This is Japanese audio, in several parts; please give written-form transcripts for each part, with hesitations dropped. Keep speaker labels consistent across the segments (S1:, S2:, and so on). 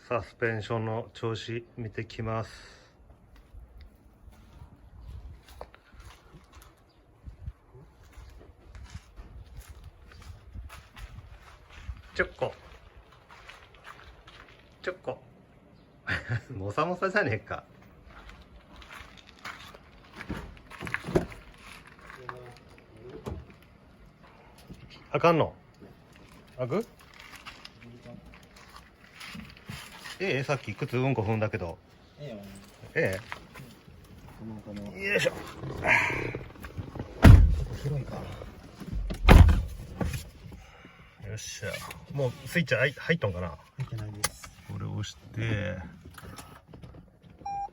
S1: サスペンションの調子見てきます。ちょっこちょっこもさもさじゃねえか。あかんの？あく？さっき靴うんこ踏んだけど。よいしょ。広いか。よっしゃ。もうスイッチ入っとんかな？
S2: 入ってないです。
S1: これを押して、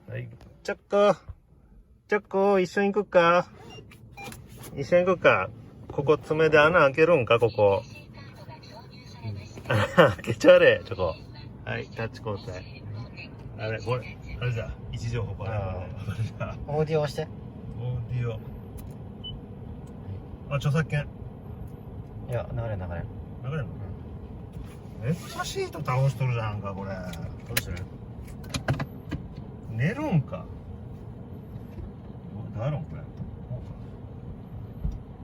S1: はい、チョコ一緒に行くか？一緒に行くか？ここ爪で穴開けるんか、ここ。開けちゃれ、チョコ。はい、タッチ交代。あれ、これ、あれじゃ、位置情報バレバレ。
S2: オーディオ押して。
S1: オーディオ。あ、著作権。
S2: いや、流れ。
S1: 流れるの？めっちゃシート倒しとるじゃんか、これ。
S2: どうする？
S1: 寝るんか。どうやろん、これ。こう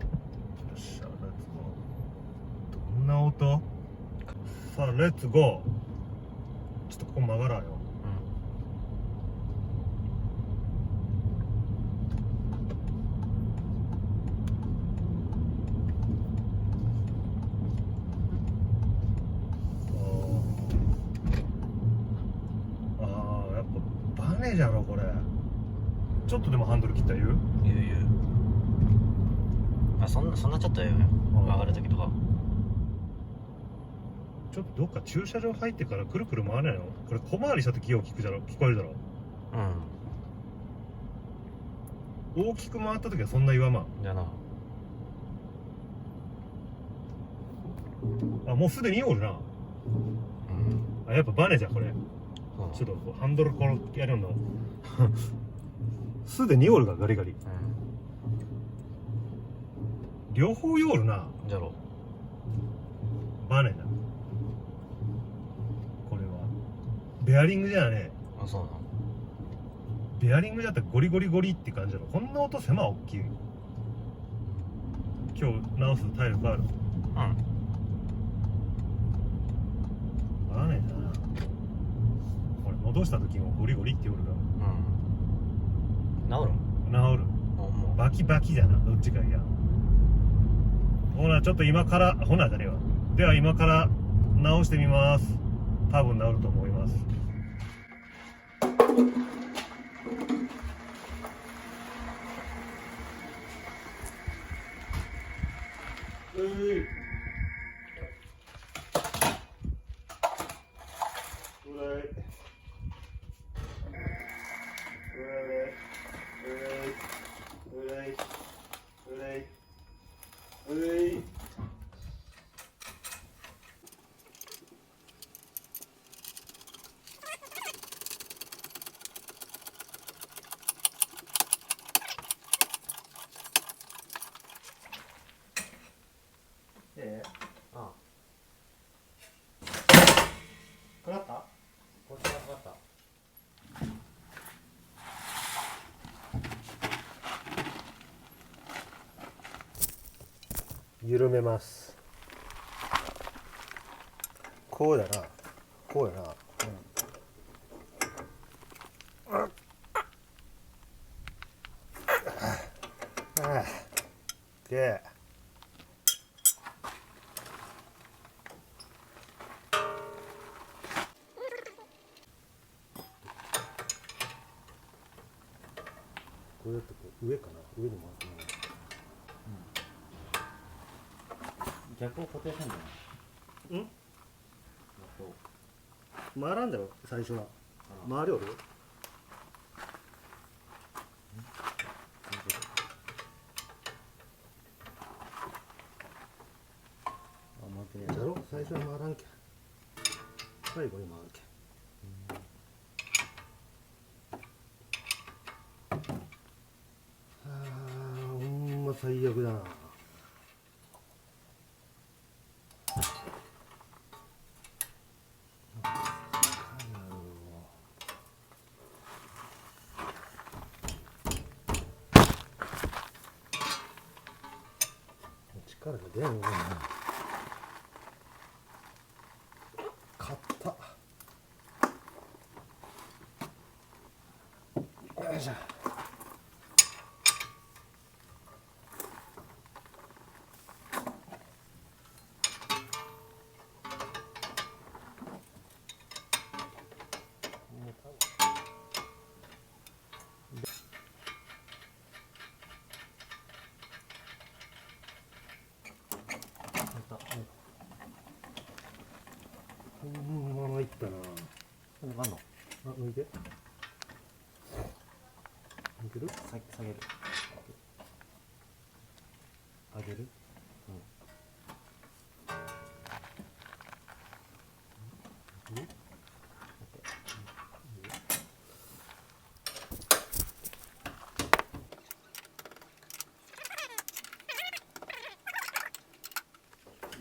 S1: か。よっしゃ、レッツゴー。どんな音？さあ、レッツゴー。ちょっとここ曲がらんよ。やっぱバネじゃろこれ。ちょっとでもハンドル切ったら言う？
S2: 言う。あ、そんなちょっと言うよ。曲がるときとか。
S1: ちょっとどっか駐車場入ってからくるくる回らないの？これ小回りした時よく聞こえるだろ。大きく回った時はそんな言わまん。
S2: じゃあな。
S1: あ、もうすでにおるな。あ、やっぱバネじゃんこれ。ちょっとハンドルこのやるのすでにおるがガリガリ。両方よるな。
S2: じゃろ。
S1: バネだ。これはベアリングじゃね
S2: あ、そうなの。
S1: え。ベアリングだったらゴリゴリゴリって感じだろ。こんな音狭大きい。今日直すタイルがある。バネだな。これ戻した時もゴリゴリっておるが。
S2: 治る？
S1: 治る。バキバキじゃな、どっちかいや。ほな、ちょっと今から、ほなじゃねえわ。では今から直してみます。多分治ると思います。かかった？
S2: こっちがかかった。
S1: 緩めます。こうだな。こうやな。で、これだと上かな。上に回ってない。
S2: 逆を固定せんじゃない？
S1: 回らんだよ最初は。回りおる？じゃろ？最初は回らんけん。最後に回るけん。ほんま最悪だな。
S3: 力が出んわ。買った。よいしょ。このままいったな。
S2: これあんの？
S3: あ、抜いて。抜ける？
S2: 下げる。上げる？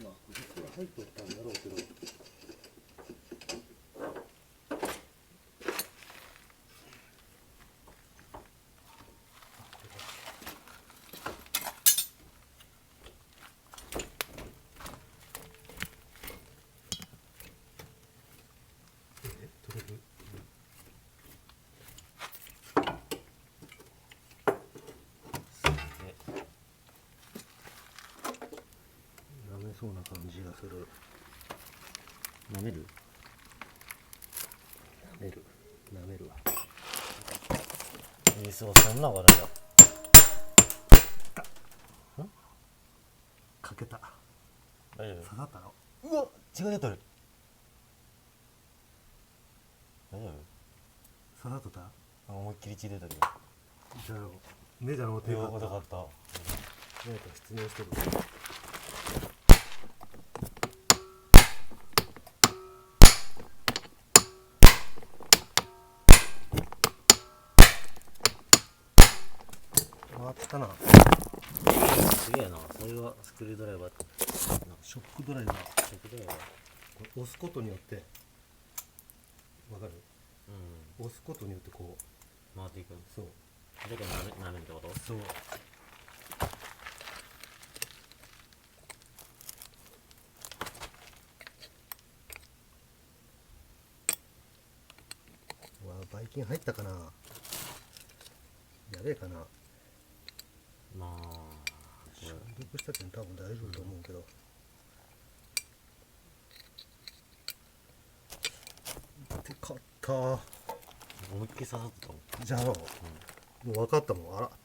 S3: まあ、実は入っとったんだろうけど。取れる？舐めそうな感じがする。
S2: 舐める？
S3: 舐めるわ。
S2: そう、そんなことないよ。
S3: かけた。
S2: 大丈
S3: 刺さったの？
S2: 夫？うわ、血が出とる。大丈
S3: 刺さっとった？
S2: 夫？思いっきり血出たけど。
S3: じゃあ、メジャーの手があった。
S2: よかった。
S3: 何か失念してる。回ったな。
S2: すげえな、それはスクリュードライバー。
S3: ショックドライバー。
S2: ショックドライバー。
S3: これ押すことによってわかる？
S2: う
S3: 押すことによってこう、
S2: ん。回っていく。
S3: そう
S2: だから舐めるってこと？
S3: そう。うわ、ばい菌入ったかな。やべえかな。
S2: まあ、
S3: 消毒したけん多分大丈夫と思うけど。でかった。
S2: 思いっきり刺さってたもん。
S3: じゃあ、もう分かったもん、あらって。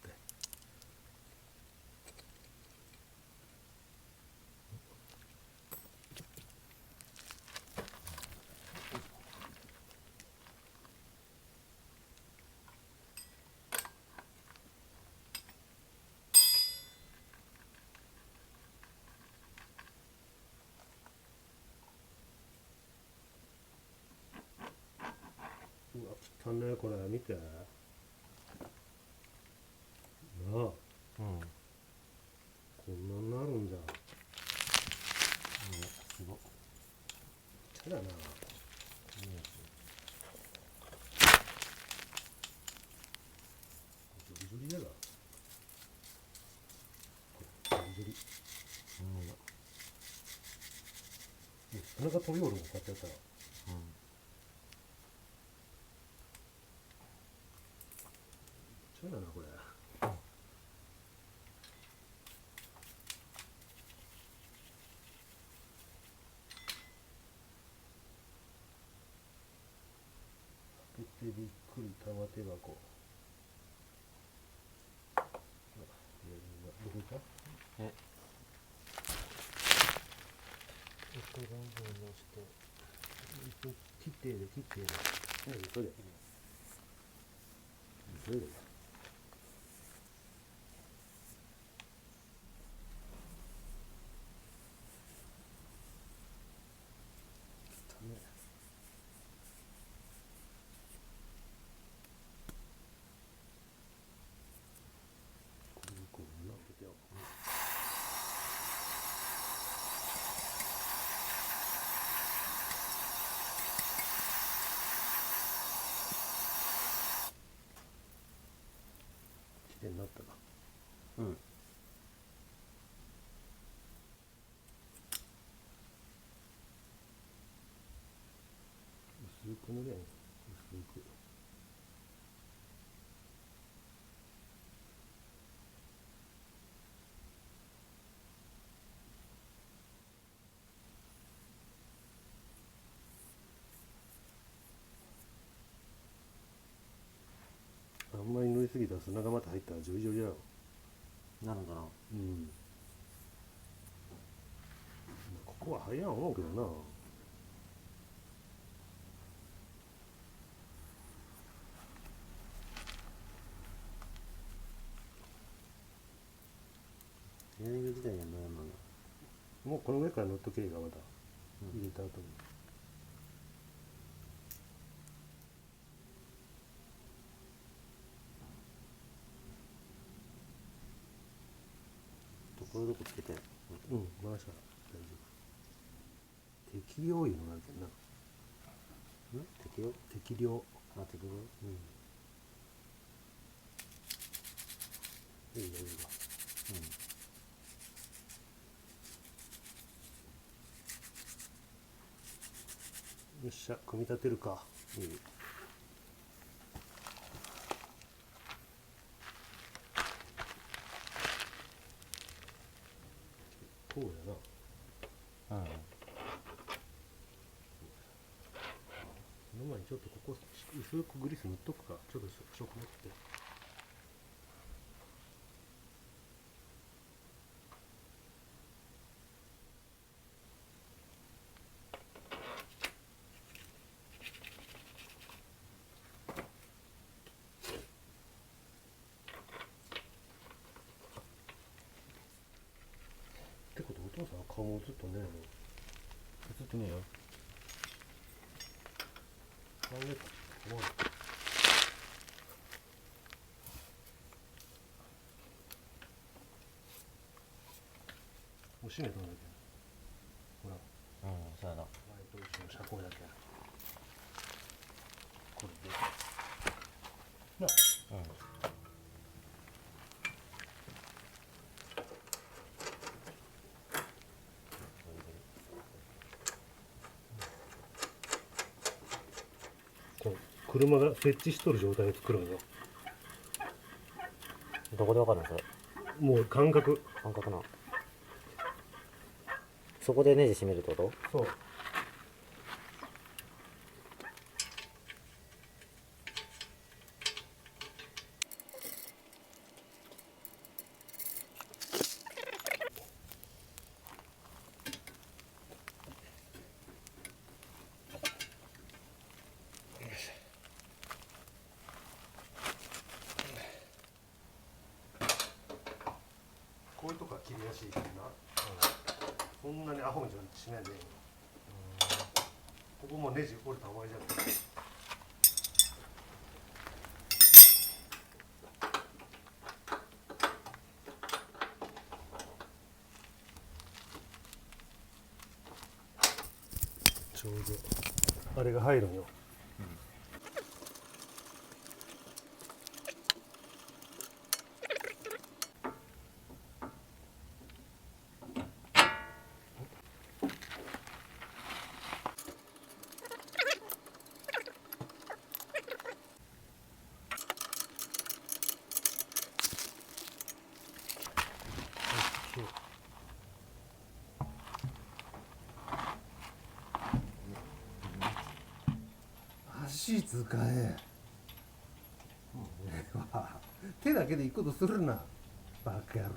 S3: うわ、汚ね、これ見て。なあ、
S2: うん。
S3: こんなんなるんじゃ。
S2: すごい。
S3: ちゃだな。ジョリジョリやだ。ジョリジョリ。鼻が飛び降るもん、こうやってやったら。ちゃだな、これ。開けてびっくり玉手箱。どこ行った？
S2: え？
S3: 一段階のして切ってる切ってる。急いで。急いで。汚ね。こんな開けてよ。きれいになったな。
S2: うん。
S3: 薄く塗れん。薄く。あんまり塗りすぎたら砂がまた入ったらジョリジョリやろ。
S2: なるんかな。
S3: うん。ここは入らん思うけどな。
S2: エネルギー自体には悩まんが。
S3: もうこの上から塗っとけばまた入れた後に。
S2: ところどこつけて。
S3: うん、回したら大丈夫。適量いうのがあるけどな。
S2: 適用？
S3: 適量。
S2: あ、適量？
S3: いいよいいよ。よっしゃ、組み立てるか。いい。こうやな。
S2: うん。
S3: その前にちょっとここ薄くグリス塗っとくか。ちょっと食持って。ってことお父さん顔もずっとね
S2: 映ってねえよ。
S3: 顔ね思わない。もう閉めたんだけどほら
S2: そうやな。
S3: 前と一緒の車高だけこれでなこう車が設置しとる状態で作るんよ。
S2: どこでわかるのそれ？
S3: もう感覚。
S2: 感覚な。そこでネジ締めるってこと？
S3: そう。こういうとこは切りやすいけどな。そんなにアホみたいにしないでいいの。ここもネジ折れたら終わりじゃん。ちょうどあれが入るんよ。足使え。俺は手だけで行くことするなバカ野郎。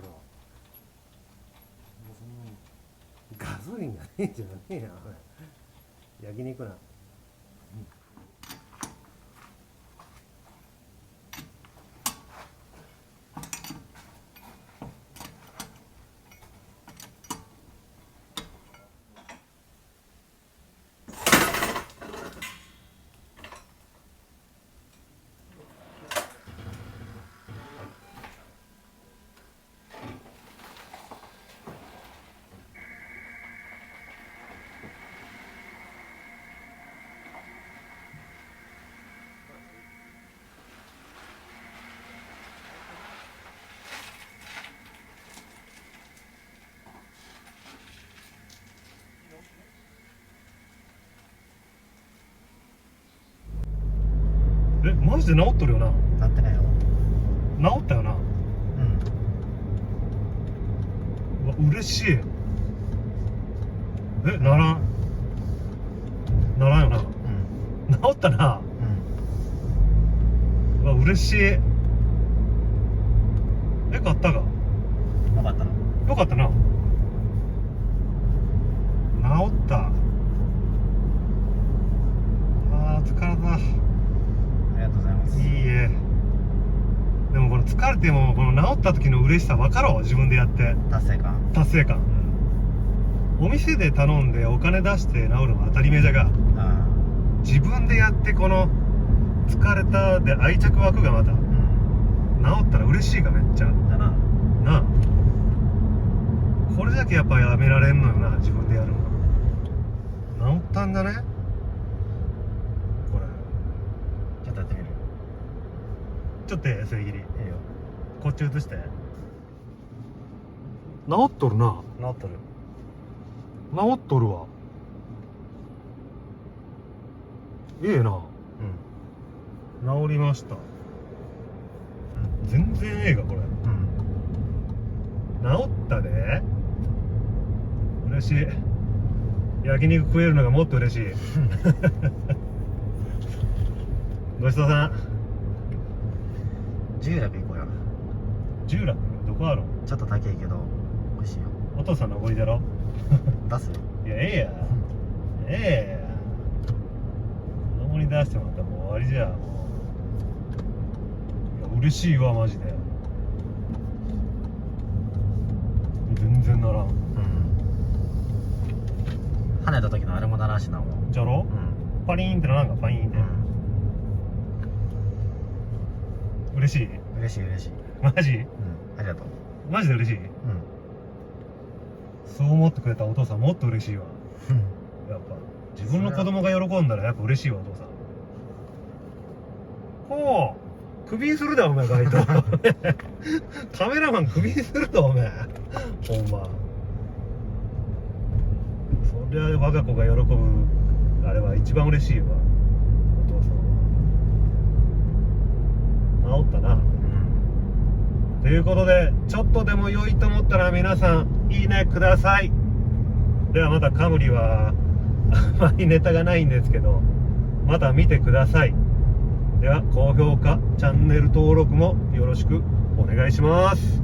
S3: ガソリンがねえじゃねえよ焼肉な。
S1: マジで治っとるよな。
S2: なってないよ。
S1: 治ったよな。
S2: うん。
S1: うわ嬉しい。ならんよな。
S2: うん。
S1: 治ったな。
S2: うん。
S1: うわ嬉しい。買ったか。
S2: 分かったの。
S1: よかったな。治った。あー疲れた。
S2: ありがとうございます。
S1: いいえ。でもこの疲れてもこの治った時の嬉しさ分かろう。自分でやって
S2: 達成感。
S1: 達成感。お店で頼んでお金出して治るのは当たり前じゃが、
S2: うん。
S1: 自分でやってこの疲れたで愛着湧くがまた
S2: うん。
S1: 治ったら嬉しいがめっちゃ
S2: だな。
S1: なあ。これだけやっぱやめられんのよな、自分でやるの。治ったんだねこれ。
S2: ちょっとやってみる。
S1: ちょっとやすり切り
S2: いいよ。
S1: こっち移して。治っとるな。
S2: 治っとる。
S1: 治っとるわ。ええな。
S2: うん。
S1: 治りました。全然ええがこれ。
S2: うん。
S1: 治ったで。嬉しい。焼肉食えるのがもっと嬉しい。ごちそうさん。
S2: 重楽行こうよ。
S1: 十楽どこあるん？
S2: ちょっと高いけど美味しいよ。
S1: お父さんのおごりだろ。
S2: 出すよ。
S1: いやええやええや。子供に出してもらったらもう終わりじゃもう。いや嬉しいわマジで。全然ならん。
S2: うん。跳ねた時のあれもならんしなもう。
S1: じゃろ？
S2: うん。
S1: パリーンってならんかパリーンって。嬉しい？
S2: 嬉しい嬉しい。
S1: マジ？
S2: うん。ありがとう。
S1: マジで嬉しい？
S2: うん。
S1: そう思ってくれたお父さんもっと嬉しいわ。やっぱ自分の子供が喜んだらやっぱ嬉しいわお父さん。ほうクビにするだお前バイト。カメラマンクビにするだお前。ほんまそりゃ我が子が喜ぶあれは一番嬉しいわお父さんは。治ったな。ということでちょっとでも良いと思ったら皆さんいいねください。ではまたカムリはあまりネタがないんですけどまた見てください。では高評価チャンネル登録もよろしくお願いします。